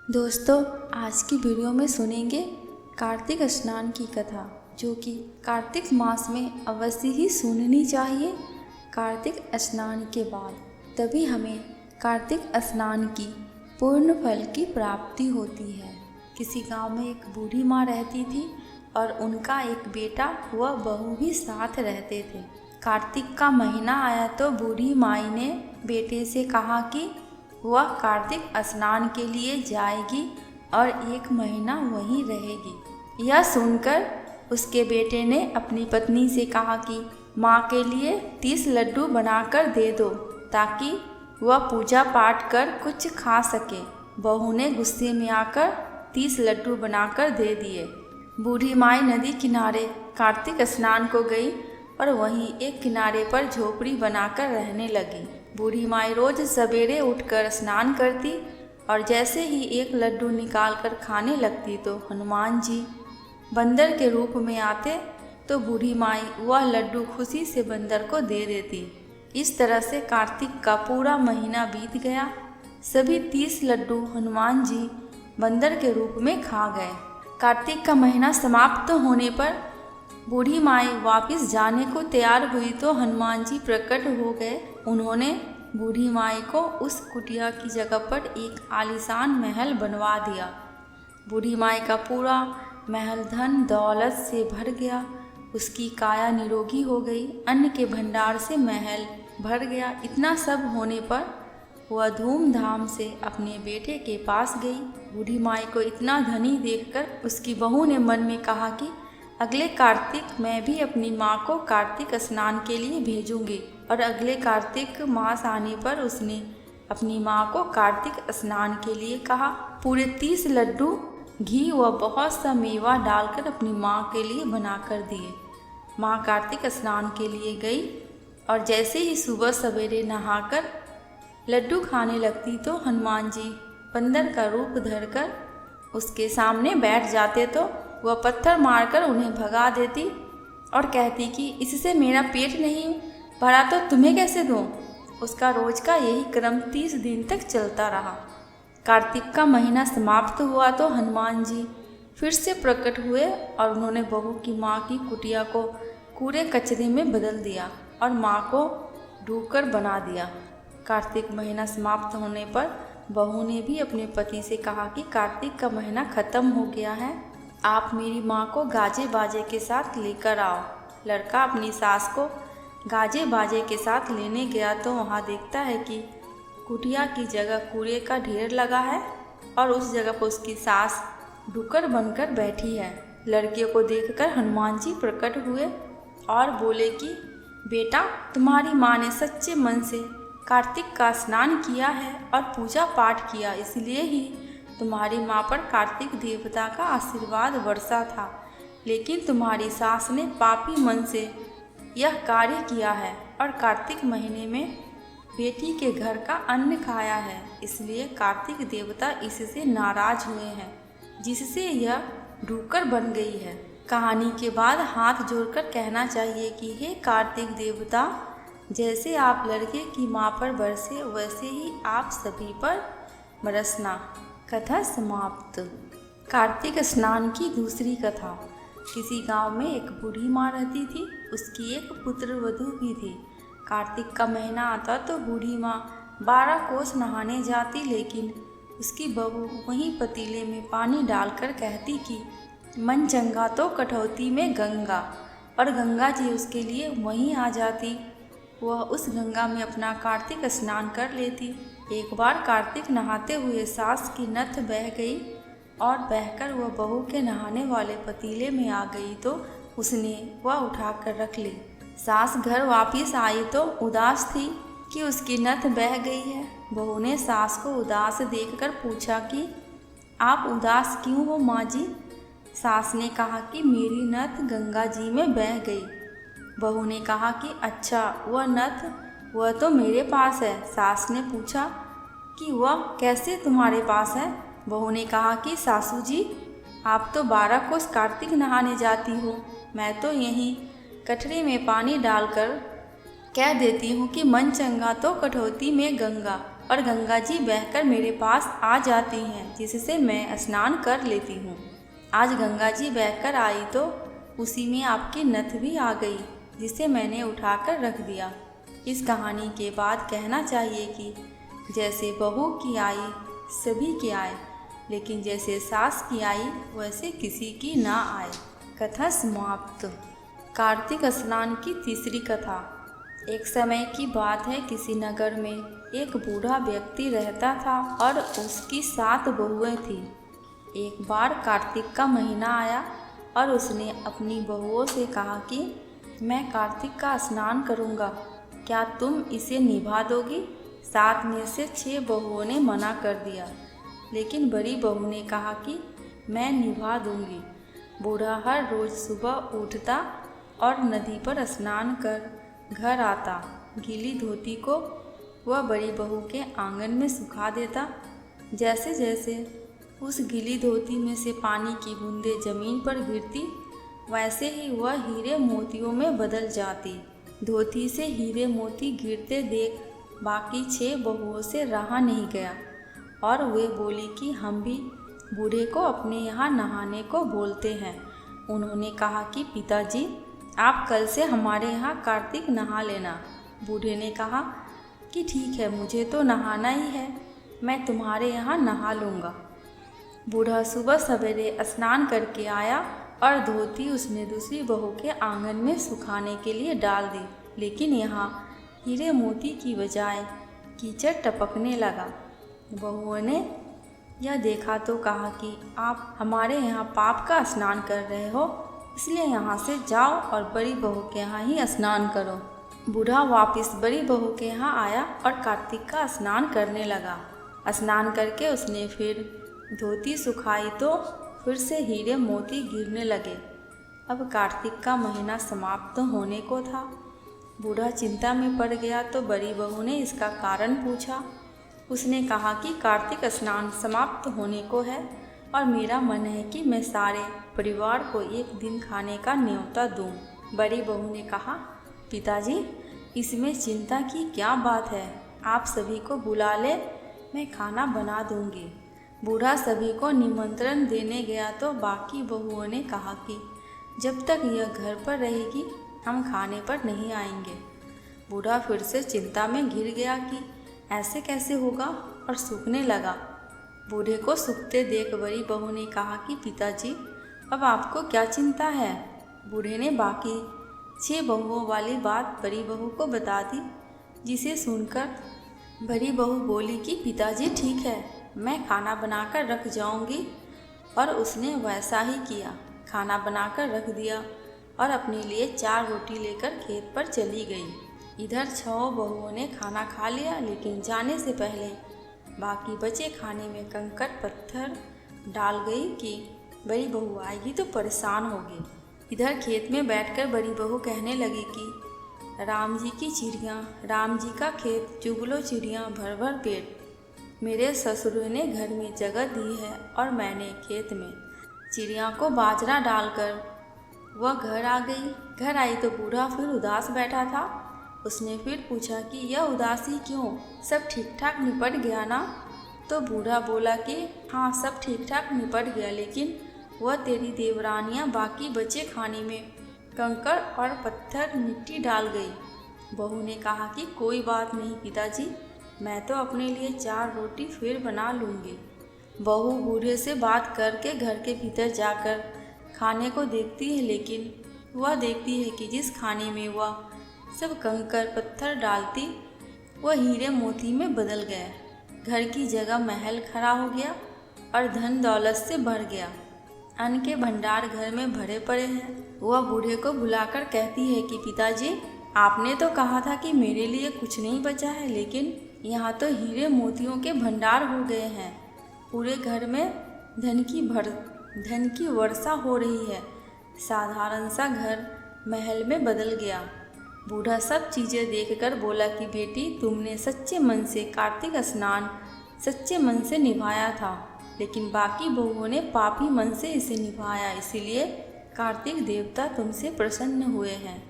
दोस्तों, आज की वीडियो में सुनेंगे कार्तिक स्नान की कथा, जो कि कार्तिक मास में अवश्य ही सुननी चाहिए। कार्तिक स्नान के बाद तभी हमें कार्तिक स्नान की पूर्ण फल की प्राप्ति होती है। किसी गांव में एक बूढ़ी माँ रहती थी और उनका एक बेटा व बहू भी साथ रहते थे। कार्तिक का महीना आया तो बूढ़ी माई ने बेटे से कहा कि वह कार्तिक स्नान के लिए जाएगी और 1 महीना वहीं रहेगी। यह सुनकर उसके बेटे ने अपनी पत्नी से कहा कि माँ के लिए 30 लड्डू बनाकर दे दो ताकि वह पूजा पाठ कर कुछ खा सके। बहू ने गुस्से में आकर 30 लड्डू बनाकर दे दिए। बूढ़ी माई नदी किनारे कार्तिक स्नान को गई और वहीं एक किनारे पर झोपड़ी बनाकर रहने लगी। बूढ़ी माई रोज सवेरे उठकर स्नान करती और जैसे ही एक लड्डू निकालकर खाने लगती तो हनुमान जी बंदर के रूप में आते तो बूढ़ी माई वह लड्डू खुशी से बंदर को दे देती। इस तरह से कार्तिक का पूरा महीना बीत गया। सभी 30 लड्डू हनुमान जी बंदर के रूप में खा गए। कार्तिक का महीना समाप्त होने पर बूढ़ी माई वापस जाने को तैयार हुई तो हनुमान जी प्रकट हो गए। उन्होंने बूढ़ी माई को उस कुटिया की जगह पर एक आलीशान महल बनवा दिया। बूढ़ी माई का पूरा महल धन दौलत से भर गया। उसकी काया निरोगी हो गई। अन्न के भंडार से महल भर गया। इतना सब होने पर वह धूमधाम से अपने बेटे के पास गई। बूढ़ी माई को इतना धनी देखकर उसकी बहू ने मन में कहा कि अगले कार्तिक मैं भी अपनी माँ को कार्तिक स्नान के लिए भेजूंगी। और अगले कार्तिक मास आने पर उसने अपनी माँ को कार्तिक स्नान के लिए कहा। पूरे 30 लड्डू घी व बहुत सा मेवा डालकर अपनी माँ के लिए बनाकर दिए। माँ कार्तिक स्नान के लिए गई और जैसे ही सुबह सवेरे नहाकर लड्डू खाने लगती तो हनुमान जी बंदर का रूप धरकर उसके सामने बैठ जाते तो वह पत्थर मारकर उन्हें भगा देती और कहती कि इससे मेरा पेट नहीं भरा तो तुम्हें कैसे दूँ। उसका रोज का यही क्रम 30 दिन तक चलता रहा। कार्तिक का महीना समाप्त हुआ तो हनुमान जी फिर से प्रकट हुए और उन्होंने बहू की माँ की कुटिया को कूड़े कचरे में बदल दिया और माँ को ढूंढकर बना दिया। कार्तिक महीना समाप्त होने पर बहू ने भी अपने पति से कहा कि कार्तिक का महीना खत्म हो गया है, आप मेरी माँ को गाजे बाजे के साथ लेकर आओ। लड़का अपनी सास को गाजे बाजे के साथ लेने गया तो वहाँ देखता है कि कुटिया की जगह कूड़े का ढेर लगा है और उस जगह पर उसकी सास डुकर बनकर बैठी है। लड़के को देखकर हनुमान जी प्रकट हुए और बोले कि बेटा, तुम्हारी माँ ने सच्चे मन से कार्तिक का स्नान किया है और पूजा पाठ किया, इसलिए ही तुम्हारी माँ पर कार्तिक देवता का आशीर्वाद बरसा था। लेकिन तुम्हारी सास ने पापी मन से यह कार्य किया है और कार्तिक महीने में बेटी के घर का अन्न खाया है, इसलिए कार्तिक देवता इससे नाराज हुए हैं, जिससे यह ढूकर बन गई है। कहानी के बाद हाथ जोड़कर कहना चाहिए कि हे कार्तिक देवता, जैसे आप लड़के की माँ पर बरसे वैसे ही आप सभी पर बरसना। कथा समाप्त। कार्तिक स्नान की दूसरी कथा। किसी गांव में एक बूढ़ी माँ रहती थी। उसकी एक पुत्र वधू भी थी। कार्तिक का महीना आता तो बूढ़ी माँ 12 कोस नहाने जाती, लेकिन उसकी बहू वहीं पतीले में पानी डालकर कहती कि मन चंगा तो कटौती में गंगा, और गंगा जी उसके लिए वहीं आ जाती। वह उस गंगा में अपना कार्तिक स्नान कर लेती। एक बार कार्तिक नहाते हुए सास की नथ बह गई और बहकर वह बहू के नहाने वाले पतीले में आ गई तो उसने वह उठाकर रख ली। सास घर वापस आई तो उदास थी कि उसकी नथ बह गई है। बहू ने सास को उदास देखकर पूछा कि आप उदास क्यों हो माँ जी। सास ने कहा कि मेरी नथ गंगा जी में बह गई। बहू ने कहा कि अच्छा, वह नथ वह तो मेरे पास है। सास ने पूछा कि वह कैसे तुम्हारे पास है। बहू ने कहा कि सासू जी, आप तो 12 कोस कार्तिक नहाने जाती हो, मैं तो यहीं कटरे में पानी डालकर कह देती हूँ कि मन चंगा तो कटौती में गंगा। और गंगा जी बहकर मेरे पास आ जाती हैं, जिससे मैं स्नान कर लेती हूँ। आज गंगा जी बहकर आई तो उसी में आपकी नथ भी आ गई, जिसे मैंने उठाकर रख दिया। इस कहानी के बाद कहना चाहिए कि जैसे बहू की आई सभी की आए, लेकिन जैसे सास की आई वैसे किसी की ना आए। कथा समाप्त। कार्तिक स्नान की तीसरी कथा। एक समय की बात है, किसी नगर में एक बूढ़ा व्यक्ति रहता था और उसकी 7 बहुएं थीं। एक बार कार्तिक का महीना आया और उसने अपनी बहुओं से कहा कि मैं कार्तिक का स्नान करूँगा, क्या तुम इसे निभा दोगी? 7 में से 6 बहुओं ने मना कर दिया, लेकिन बड़ी बहू ने कहा कि मैं निभा दूँगी। बूढ़ा हर रोज़ सुबह उठता और नदी पर स्नान कर घर आता। गीली धोती को वह बड़ी बहू के आंगन में सुखा देता। जैसे जैसे उस गीली धोती में से पानी की बूंदें जमीन पर गिरती, वैसे ही वह हीरे मोतियों में बदल जाती। धोती से हीरे मोती गिरते देख बाकी 6 बहुओं से रहा नहीं गया और वे बोली कि हम भी बूढ़े को अपने यहाँ नहाने को बोलते हैं। उन्होंने कहा कि पिताजी, आप कल से हमारे यहाँ कार्तिक नहा लेना। बूढ़े ने कहा कि ठीक है, मुझे तो नहाना ही है, मैं तुम्हारे यहाँ नहा लूँगा। बूढ़ा सुबह सवेरे स्नान करके आया और धोती उसने दूसरी बहू के आंगन में सुखाने के लिए डाल दी, लेकिन यहाँ हीरे मोती की बजाय कीचड़ टपकने लगा। बहुओं ने यह देखा तो कहा कि आप हमारे यहाँ पाप का स्नान कर रहे हो, इसलिए यहाँ से जाओ और बड़ी बहू के यहाँ ही स्नान करो। बूढ़ा वापस बड़ी बहू के यहाँ आया और कार्तिक का स्नान करने लगा। स्नान करके उसने फिर धोती सुखाई तो फिर से हीरे मोती गिरने लगे। अब कार्तिक का महीना समाप्त होने को था। बूढ़ा चिंता में पड़ गया तो बड़ी बहू ने इसका कारण पूछा। उसने कहा कि कार्तिक स्नान समाप्त होने को है और मेरा मन है कि मैं सारे परिवार को एक दिन खाने का न्योता दूं। बड़ी बहू ने कहा, पिताजी, इसमें चिंता की क्या बात है, आप सभी को बुला ले, मैं खाना बना दूंगी। बूढ़ा सभी को निमंत्रण देने गया तो बाकी बहुओं ने कहा कि जब तक यह घर पर रहेगी हम खाने पर नहीं आएंगे। बूढ़ा फिर से चिंता में घिर गया कि ऐसे कैसे होगा और सूखने लगा। बूढ़े को सूखते देख बड़ी बहू ने कहा कि पिताजी, अब आपको क्या चिंता है? बूढ़े ने बाकी 6 बहुओं वाली बात बड़ी बहू को बता दी, जिसे सुनकर बड़ी बहू बोली कि पिताजी ठीक है, मैं खाना बनाकर रख जाऊंगी। और उसने वैसा ही किया। खाना बनाकर रख दिया और अपने लिए 4 रोटी लेकर खेत पर चली गई। इधर 6 बहुओं ने खाना खा लिया, लेकिन जाने से पहले बाकी बचे खाने में कंकड़ पत्थर डाल गई कि बड़ी बहू आएगी तो परेशान होगी। इधर खेत में बैठकर बड़ी बहू कहने लगी कि राम जी की चिड़ियाँ, राम जी का खेत, चुग लो चिड़ियाँ भर भर पेट। मेरे ससुर ने घर में जगह दी है और मैंने खेत में चिड़िया को बाजरा डालकर वह घर आ गई। घर आई तो बूढ़ा फिर उदास बैठा था। उसने फिर पूछा कि यह उदासी क्यों, सब ठीक ठाक निपट गया ना? तो बूढ़ा बोला कि हाँ, सब ठीक ठाक निपट गया, लेकिन वह तेरी देवरानियाँ बाकी बचे खाने में कंकड़ और पत्थर मिट्टी डाल गई। बहू ने कहा कि कोई बात नहीं पिताजी, मैं तो अपने लिए 4 रोटी फिर बना लूँगी। बहू बूढ़े से बात करके घर के भीतर जाकर खाने को देखती है, लेकिन वह देखती है कि जिस खाने में वह सब कंकड़ पत्थर डालती वह हीरे मोती में बदल गया। घर की जगह महल खड़ा हो गया और धन दौलत से भर गया। अन्न के भंडार घर में भरे पड़े हैं। वह बूढ़े को बुलाकर कहती है कि पिताजी, आपने तो कहा था कि मेरे लिए कुछ नहीं बचा है, लेकिन यहाँ तो हीरे मोतियों के भंडार हो गए हैं। पूरे घर में धन की वर्षा हो रही है। साधारण सा घर महल में बदल गया। बूढ़ा सब चीज़ें देखकर बोला कि बेटी, तुमने सच्चे मन से कार्तिक स्नान सच्चे मन से निभाया था, लेकिन बाकी बहुओं ने पापी मन से इसे निभाया, इसीलिए कार्तिक देवता तुमसे प्रसन्न हुए हैं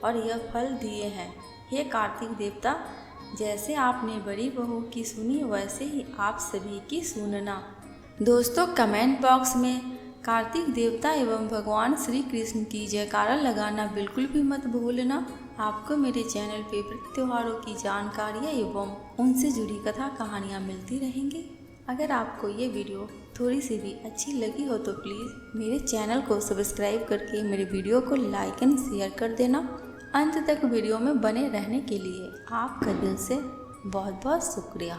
और यह फल दिए हैं। हे कार्तिक देवता, जैसे आपने बड़ी बहू की सुनी वैसे ही आप सभी की सुनना। दोस्तों, कमेंट बॉक्स में कार्तिक देवता एवं भगवान श्री कृष्ण की जयकारा लगाना बिल्कुल भी मत भूलना। आपको मेरे चैनल पे व्रत त्योहारों की जानकारियाँ एवं उनसे जुड़ी कथा कहानियाँ मिलती रहेंगी। अगर आपको ये वीडियो थोड़ी सी भी अच्छी लगी हो तो प्लीज़ मेरे चैनल को सब्सक्राइब करके मेरे वीडियो को लाइक एंड शेयर कर देना। अंत तक वीडियो में बने रहने के लिए आपका दिल से बहुत बहुत शुक्रिया।